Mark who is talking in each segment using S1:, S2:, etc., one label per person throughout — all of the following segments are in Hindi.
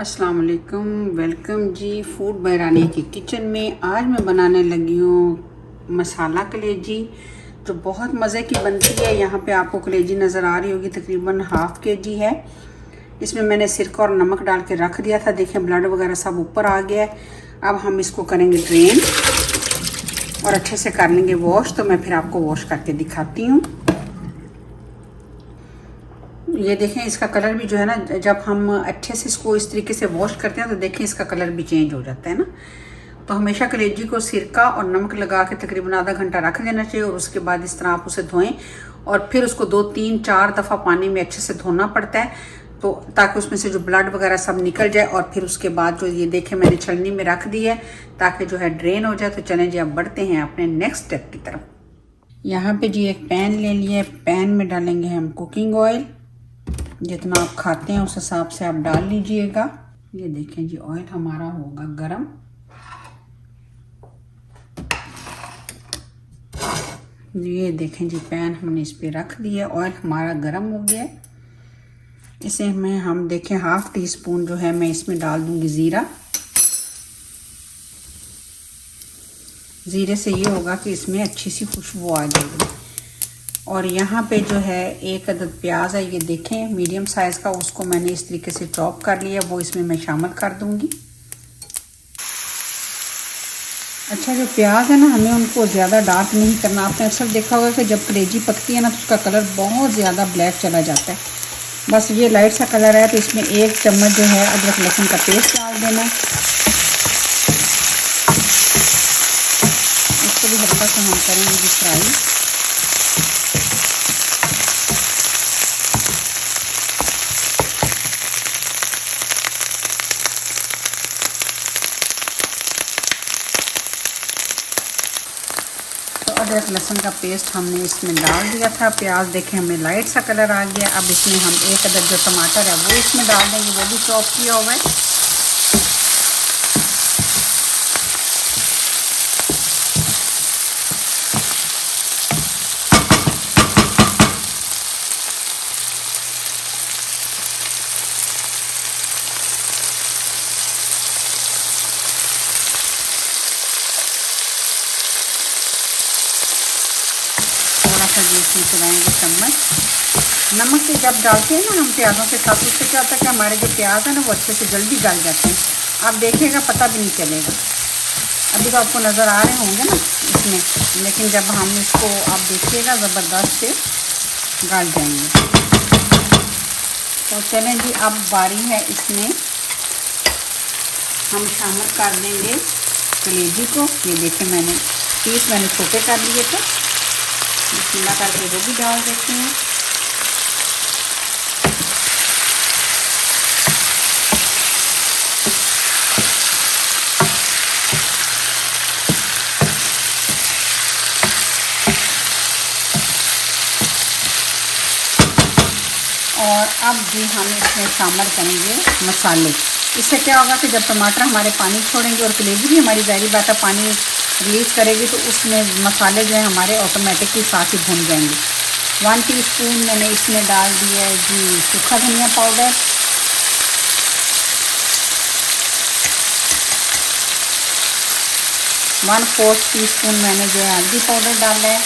S1: अस्सलाम वालेकुम, वेलकम जी फूड बाय रानिया की किचन में। आज मैं बनाने लगी हूँ मसाला कलेजी जो बहुत मज़े की बनती है। यहाँ पे आपको कलेजी नज़र आ रही होगी, तकरीबन हाफ़ kg है। इसमें मैंने सिरका और नमक डाल के रख दिया था। देखें ब्लड वगैरह सब ऊपर आ गया है। अब हम इसको करेंगे ड्रेन और अच्छे से कर लेंगे वॉश। तो मैं फिर आपको वॉश करके दिखाती हूँ। ये देखें इसका कलर भी जो है ना, जब हम अच्छे से इसको इस तरीके से वॉश करते हैं तो देखें इसका कलर भी चेंज हो जाता है ना। तो हमेशा कलेजी को सिरका और नमक लगा के तकरीबन आधा घंटा रख देना चाहिए और उसके बाद इस तरह आप उसे धोएं और फिर उसको 2-3-4 दफ़ा पानी में अच्छे से धोना पड़ता है, तो ताकि उसमें से जो ब्लड वगैरह सब निकल जाए। और फिर उसके बाद जो ये देखें मैंने छलनी में रख दी है ताकि जो है ड्रेन हो जाए। तो चलें जी अब बढ़ते हैं अपने नेक्स्ट स्टेप की तरफ। यहाँ पे जी एक पैन ले लिया है। पैन में डालेंगे हम कुकिंग ऑयल। जितना आप खाते हैं उस हिसाब से आप डाल लीजिएगा। ये देखें जी ऑयल हमारा होगा गरम। ये देखें जी पैन हमने इस पे रख दिया, ऑयल हमारा गरम हो गया। इसे में हम देखें 1/2 टीस्पून जो है मैं इसमें डाल दूंगी ज़ीरा। ज़ीरे से ये होगा कि इसमें अच्छी सी खुशबू आ जाएगी। और यहाँ पे जो है 1 अदद प्याज है, ये देखें मीडियम साइज़ का, उसको मैंने इस तरीके से चॉप कर लिया, वो इसमें मैं शामिल कर दूंगी। अच्छा जो प्याज है ना, हमें उनको ज़्यादा डार्क नहीं करना। आपने अक्सर देखा होगा कि जब कलेजी पकती है ना तो उसका कलर बहुत ज़्यादा ब्लैक चला जाता है। बस ये लाइट सा कलर है तो इसमें 1 चम्मच जो है अदरक लहसुन का पेस्ट डाल देना। इसको भी हल्का सा हम करेंगे फ्राई। अदरक लहसुन का पेस्ट हमने इसमें डाल दिया था। प्याज देखें हमें लाइट सा कलर आ गया। अब इसमें हम 1 अदद जो टमाटर है वो इसमें डाल देंगे, वो भी चॉप किया हुआ है। इसमें चलाएंगे चम्मच। नमक से जब डालते हैं ना हम प्याज़ों के साथ, उससे क्या होता है कि हमारे जो प्याज है ना वो अच्छे से जल्दी गल जाते हैं। आप देखिएगा पता भी नहीं चलेगा। अभी तो आपको नज़र आ रहे होंगे ना इसमें, लेकिन जब हम इसको आप देखिएगा ज़बरदस्त से गल जाएंगे। तो चलें जी अब बारी है इसमें हम शामिल कर देंगे कलेजी को। ये देखें मैंने पीस छोटे कर लिए थे, बिस्मिल्लाह करके वो भी डाल देते हैं। और अब भी हम इसमें शामिल करेंगे मसाले। इससे क्या होगा कि जब टमाटर हमारे पानी छोड़ेंगे और कलेजी भी हमारी ज़ाहिर बात है पानी रिलीज़ करेगी, तो उसमें मसाले जो हैं हमारे ऑटोमेटिकली साथ ही भुन जाएंगे। 1 टीस्पून मैंने इसमें डाल दिया है जी सूखा धनिया पाउडर। वन 1/4 टीस्पून मैंने जो है हल्दी पाउडर डाला है।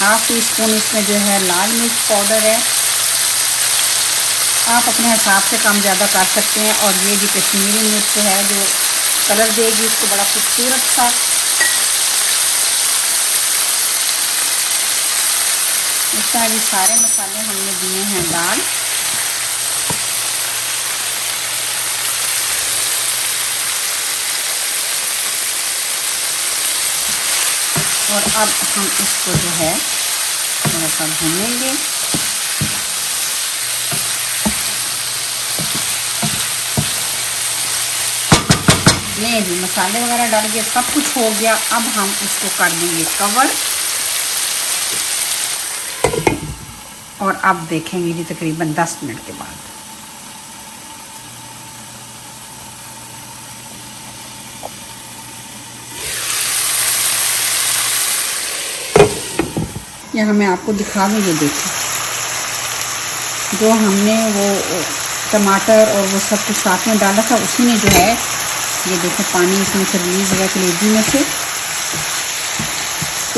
S1: 1/2 टीस्पून इसमें जो है लाल मिर्च पाउडर है। आप अपने हिसाब से कम ज़्यादा कर सकते हैं। और ये भी कश्मीरी मिर्च है जो कलर देगी इसको बड़ा खूबसूरत सा। इस तरह ये सारे मसाले हमने दिए हैं डाल। और अब हम इसको जो है थोड़ा सा भूनेंगे। ये भी मसाले वगैरह डाल के सब कुछ हो गया। अब हम इसको कर देंगे कवर और अब देखेंगे जी तकरीबन 10 मिनट के बाद। यहाँ मैं आपको दिखा दूँ, ये देखिए जो हमने वो टमाटर और वो सब कुछ साथ में डाला था, उसी ने जो है ये देखें पानी इसमें से रिलीज़ हुआ कलेजी में से।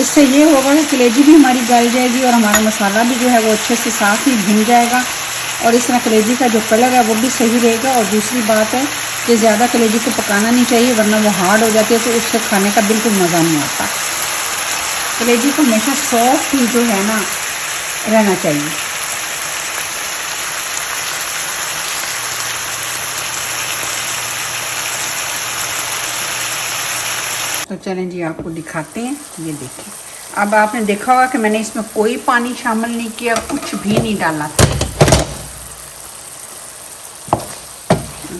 S1: इससे ये होगा कि कलेजी भी हमारी गल जाएगी और हमारा मसाला भी जो है वो अच्छे से साथ ही भुन जाएगा, और इस तरह कलेजी का जो कलर है वो भी सही रहेगा। और दूसरी बात है कि ज़्यादा कलेजी को पकाना नहीं चाहिए, वरना वो हार्ड हो जाती है, तो उससे खाने का बिल्कुल मज़ा नहीं आता। कलेजी को हमेशा सॉफ्ट ही जो है ना रहना चाहिए। तो चलें जी आपको दिखाते हैं, ये देखिए। अब आपने देखा होगा कि मैंने इसमें कोई पानी शामिल नहीं किया, कुछ भी नहीं डाला था।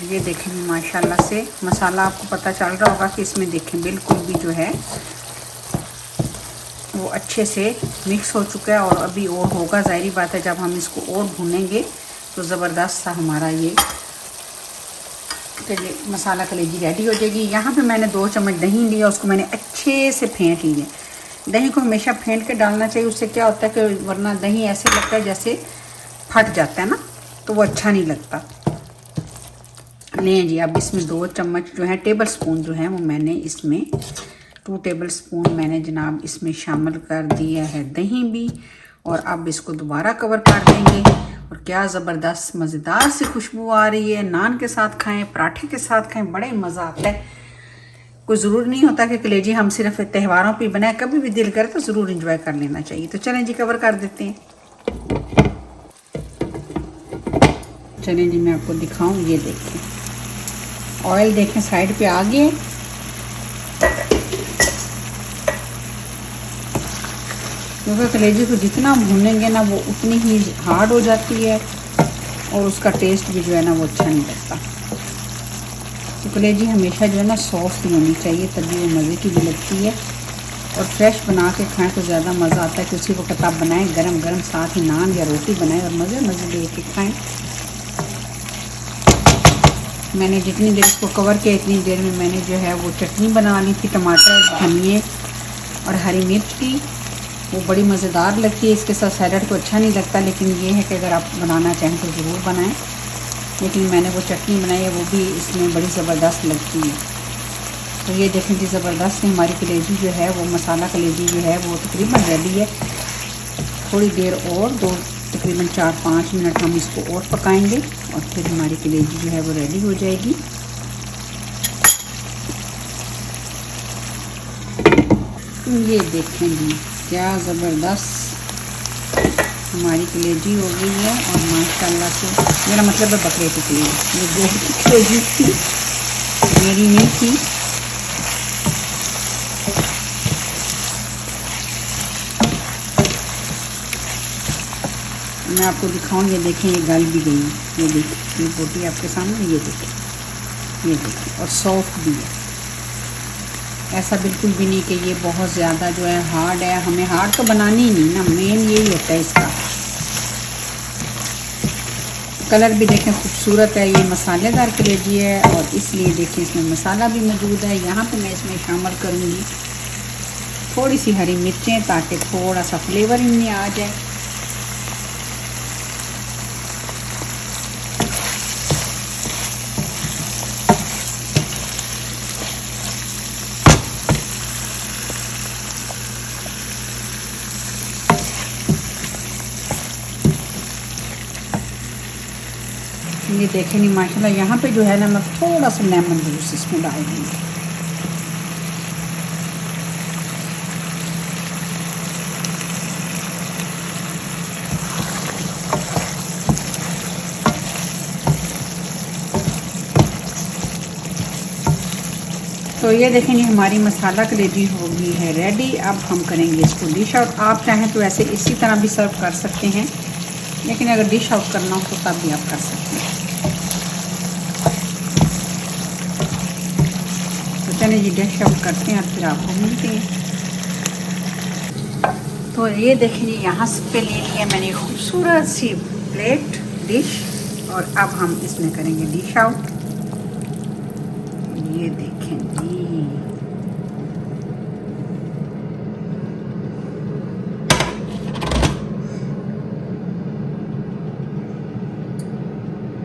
S1: ये देखें माशाल्लाह से मसाला आपको पता चल रहा होगा कि इसमें देखें बिल्कुल भी जो है वो अच्छे से मिक्स हो चुका है। और अभी और होगा, ज़ाहिर बात है जब हम इसको और भूनेंगे तो ज़बरदस्त सा हमारा ये मसाला कलेजी रेडी हो जाएगी। यहाँ पे मैंने 2 चम्मच दही लिया, उसको मैंने अच्छे से फेंट लिया। दही को हमेशा फेंट के डालना चाहिए, उससे क्या होता है कि वरना दही ऐसे लगता है जैसे फट जाता है ना, तो वो अच्छा नहीं लगता। लें जी, अब इसमें 2 चम्मच जो है टेबल स्पून जो है वो मैंने इसमें 2 टेबल स्पून मैंने जनाब इसमें शामिल कर दिया है दही भी। और अब इसको दोबारा कवर कर देंगे। और क्या ज़बरदस्त मज़ेदार सी खुशबू आ रही है। नान के साथ खाएं, पराठे के साथ खाएं, बड़े मज़ा आता है। कोई ज़रूरी नहीं होता कि कलेजी हम सिर्फ त्योहारों पे बनाए, कभी भी दिल करे तो ज़रूर इंजॉय कर लेना चाहिए। तो चलें जी कवर कर देते हैं। चलें जी मैं आपको दिखाऊं, ये देखें ऑयल देखें साइड पे आ गए। क्योंकि कलेजी को जितना भूनेंगे ना वो उतनी ही हार्ड हो जाती है और उसका टेस्ट भी जो है ना वो अच्छा नहीं लगता। तो कलेजी हमेशा जो है ना सॉफ्ट ही होनी चाहिए, तभी वो मज़े की भी लगती है। और फ्रेश बना के खाएं तो ज़्यादा मज़ा आता है कि उसी वक्त आप बनाएं गरम गरम, साथ ही नान या रोटी बनाएं और मज़े मज़े दे के खाएं। मैंने जितनी देर इसको कवर किया इतनी देर में मैंने जो है वो चटनी बना ली थी, टमाटर, धनिए और हरी मिर्च की। वो बड़ी मज़ेदार लगती है। इसके साथ सैलड को अच्छा नहीं लगता, लेकिन ये है कि अगर आप बनाना चाहें तो ज़रूर बनाएं। लेकिन मैंने वो चटनी बनाई है, वो भी इसमें बड़ी ज़बरदस्त लगती है। तो ये देखें जी ज़बरदस्त हमारी कलेजी जो है वो मसाला कलेजी जो है वो तकरीबन रेडी है। थोड़ी देर और तकरीबन 4-5 मिनट हम इसको और पकाएंगे और फिर हमारी कलेजी जो है वो रेडी हो जाएगी। ये देखें जी क्या ज़बरदस्त हमारी कलेजी हो गई है। और माशाल्लाह से, मेरा मतलब है बकरे की कलेजी, ये गोश्त की कलेजी थी, मेरी नहीं थी। मैं आपको दिखाऊं, ये देखें ये गल भी गई है। ये देखें ये बोटी आपके सामने, ये देखें और सॉफ्ट भी है। ऐसा बिल्कुल भी नहीं कि ये बहुत ज़्यादा जो है हार्ड है। हमें हार्ड तो बनानी ही नहीं ना, मेन यही होता है इसका। कलर भी देखें खूबसूरत है। ये मसालेदार कलेजी है और इसलिए देखें इसमें मसाला भी मौजूद है। यहाँ पे मैं इसमें शामिल करूँगी थोड़ी सी हरी मिर्चें, ताकि थोड़ा सा फ्लेवर इनमें आ जाए। ये देखें नहीं माशाल्लाह, यहाँ पे जो है ना मैं थोड़ा सा लेमन जूस इसमें डाल दूँगी। तो ये देखें ये हमारी मसाला कलेजी हो गई है रेडी। अब हम करेंगे इसको डिश आउट। आप चाहें तो ऐसे इसी तरह भी सर्व कर सकते हैं, लेकिन अगर डिश आउट करना हो तो तब भी आप कर सकते हैं। तो चलिए जी डिश आउट करते हैं और फिर आपको मिलते हैं। तो ये देखें जी यहाँ पे ले लिया मैंने खूबसूरत सी प्लेट डिश, और अब हम इसमें करेंगे डिश आउट। ये देखें जी